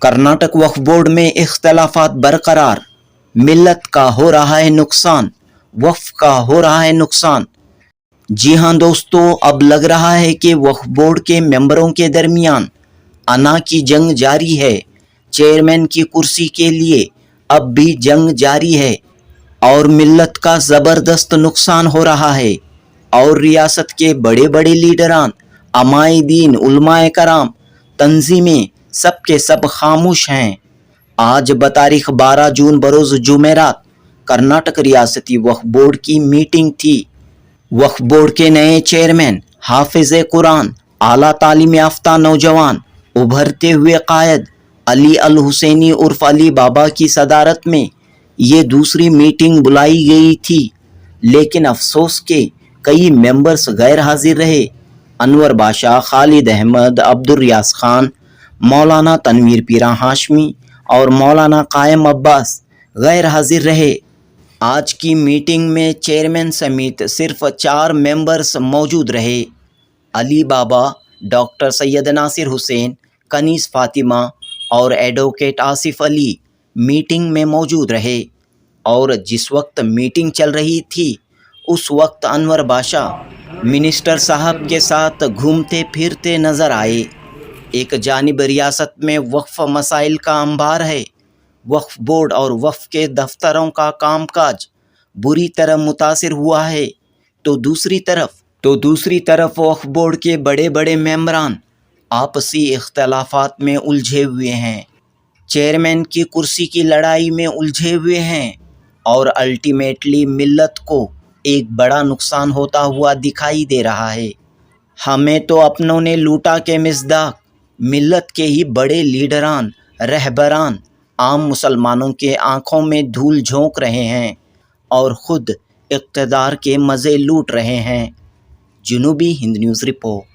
कर्नाटक वक्फ board में इख्तलाफात बरकरार, मिल्लत का हो रहा है नुकसान, वक्फ का हो रहा है नुकसान। जी हाँ दोस्तों, अब लग रहा है कि वक्फ बोर्ड के मेंबरों के दरमियान अना की जंग जारी है। चेयरमैन की कुर्सी के लिए अब भी जंग जारी है और मिल्लत का ज़बरदस्त नुकसान हो रहा है और रियासत के बड़े बड़े लीडरान, अमाए दीन, उलमाए कराम, तंजीमें सब के सब खामोश हैं। आज बतारीख 12 जून बरोज़ जुमेरात कर्नाटक रियासती वक्फ बोर्ड की मीटिंग थी। वक्फ बोर्ड के नए चेयरमैन हाफिज़ कुरान, आला तालीम याफ्ता नौजवान, उभरते हुए कायद अली अल हुसैनी उर्फ अली बाबा की सदारत में ये दूसरी मीटिंग बुलाई गई थी, लेकिन अफसोस के कई मेंबर्स गैर हाजिर रहे। अनवर बादशाह, खालिद अहमद, अब्दुल रियाज खान, मौलाना तनवीर पीरा हाशमी और मौलाना कायम अब्बास गैर हाजिर रहे। आज की मीटिंग में चेयरमैन समेत सिर्फ 4 मेंबर्स मौजूद रहे। अली बाबा, डॉक्टर सैयद नासिर हुसैन, कनीस फातिमा और एडवोकेट आसिफ अली मीटिंग में मौजूद रहे और जिस वक्त मीटिंग चल रही थी उस वक्त अनवर बादशाह मिनिस्टर साहब के साथ घूमते फिरते नज़र आए। एक जानिब रियासत में वक्फ मसाइल का अंबार है, वक्फ बोर्ड और वक्फ के दफ्तरों का कामकाज बुरी तरह मुतासिर हुआ है, तो दूसरी तरफ वक्फ बोर्ड के बड़े बड़े मेंबरान आपसी इख्तलाफात में उलझे हुए हैं, चेयरमैन की कुर्सी की लड़ाई में उलझे हुए हैं और अल्टीमेटली मिल्लत को एक बड़ा नुकसान होता हुआ दिखाई दे रहा है। हमें तो अपनों ने लूटा के मिसदाक मिल्लत के ही बड़े लीडरान, रहबरान आम मुसलमानों के आंखों में धूल झोंक रहे हैं और ख़ुद इक़्तिदार के मज़े लूट रहे हैं। जनूबी हिंद न्यूज़ रिपोर्ट।